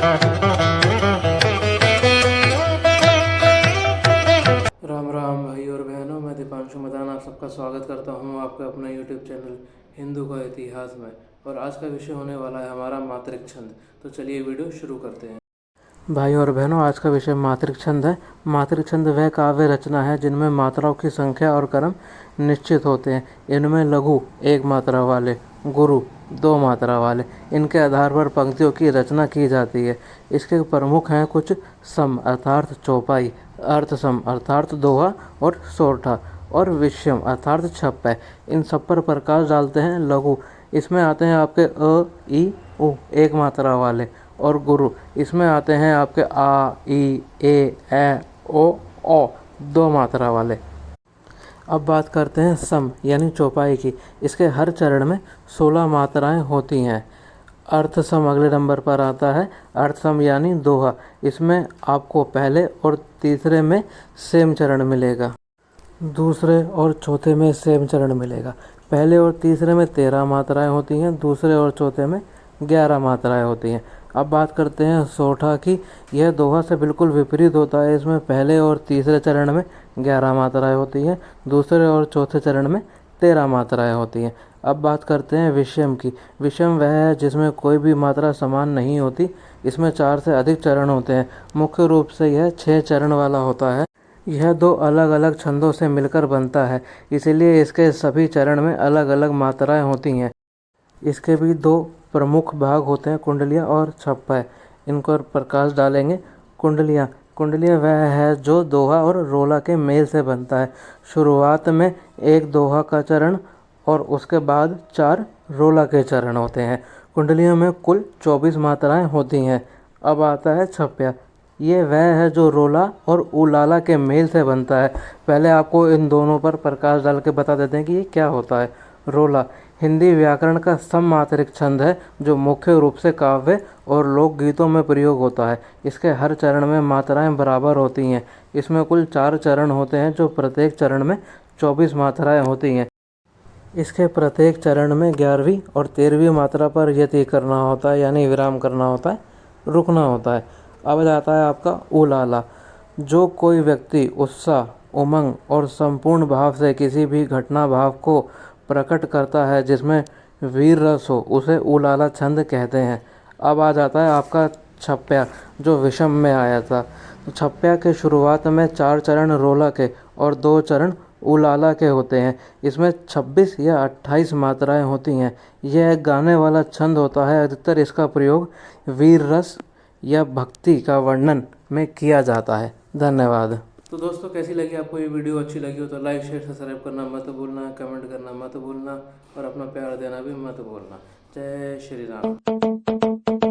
राम राम भाई और बहनों, मैं दीपांशु मदान आप सबका स्वागत करता हूं आपके अपना यूट्यूब चैनल हिंदू का इतिहास में। और आज का विषय होने वाला है हमारा मातृक छंद। तो चलिए वीडियो शुरू करते हैं। भाई और बहनों, आज का विषय मातृक छंद है। मातृक छंद वह काव्य रचना है जिनमें मात्राओं की संख्या और क्रम निश्चित होते हैं। इनमें लघु एक मात्रा वाले, गुरु दो मात्रा वाले, इनके आधार पर पंक्तियों की रचना की जाती है। इसके प्रमुख हैं कुछ सम अर्थात चौपाई, अर्थसम अर्थात दोहा और सोरठा, और विषम अर्थात छप्पै। इन सब पर प्रकाश डालते हैं लघु। इसमें आते हैं आपके अ, ई, उ एक मात्रा वाले, और गुरु इसमें आते हैं आपके आ, ई, ए, ओ दो मात्रा वाले। अब बात करते हैं सम यानी चौपाई की। इसके हर चरण में 16 मात्राएं होती हैं। अर्थसम अगले नंबर पर आता है। अर्थसम यानी दोहा, इसमें आपको पहले और तीसरे में सेम चरण मिलेगा, दूसरे और चौथे में सेम चरण मिलेगा। पहले और तीसरे में 13 मात्राएं होती हैं, दूसरे और चौथे में 11 मात्राएं होती हैं। अब बात करते हैं सोठा की। यह दोहा से बिल्कुल विपरीत होता है। इसमें पहले और तीसरे चरण में 11 मात्राएं होती हैं, दूसरे और चौथे चरण में 13 मात्राएं होती हैं। अब बात करते हैं विषम की। विषम वह है जिसमें कोई भी मात्रा समान नहीं होती। इसमें 4 से अधिक चरण होते हैं। मुख्य रूप से यह 6 चरण वाला होता है। यह दो अलग अलग छंदों से मिलकर बनता है, इसीलिए इसके सभी चरण में अलग अलग मात्राएं होती हैं। इसके भी दो प्रमुख भाग होते हैं, कुंडलियाँ और छप्पै। इनको प्रकाश डालेंगे। कुंडलियाँ वह है जो दोहा और रोला के मेल से बनता है। शुरुआत में एक दोहा का चरण और उसके बाद 4 रोला के चरण होते हैं। कुंडलियों में कुल 24 मात्राएं होती हैं। अब आता है छप्पया। ये वह है जो रोला और उलाला के मेल से बनता है। पहले आपको इन दोनों पर प्रकाश डाल के बता देते हैं कि ये क्या होता है। रोला हिंदी व्याकरण का सममात्रिक छंद है जो मुख्य रूप से काव्य और लोकगीतों में प्रयोग होता है। इसके हर चरण में मात्राएं बराबर होती हैं। इसमें कुल 4 चरण होते हैं जो प्रत्येक चरण में 24 मात्राएं होती हैं। इसके प्रत्येक चरण में 11वीं और 13वीं मात्रा पर यति करना होता है, यानी विराम करना होता है, रुकना होता है। अब जाता है आपका उलाला। जो कोई व्यक्ति उत्साह, उमंग और संपूर्ण भाव से किसी भी घटना भाव को प्रकट करता है जिसमें वीर रस हो, उसे उलाला छंद कहते हैं। अब आ जाता है आपका छप्पया जो विषम में आया था। तो छप्पया के शुरुआत में 4 चरण रोला के और 2 चरण उलाला के होते हैं। इसमें 26 या 28 मात्राएं होती हैं। यह एक गाने वाला छंद होता है। अधिकतर इसका प्रयोग वीर रस या भक्ति का वर्णन में किया जाता है। धन्यवाद। तो दोस्तों, कैसी लगी आपको ये वीडियो? अच्छी लगी हो तो लाइक शेयर सब्सक्राइब करना मत भूलना, कमेंट करना मत भूलना और अपना प्यार देना भी मत भूलना। जय श्री राम।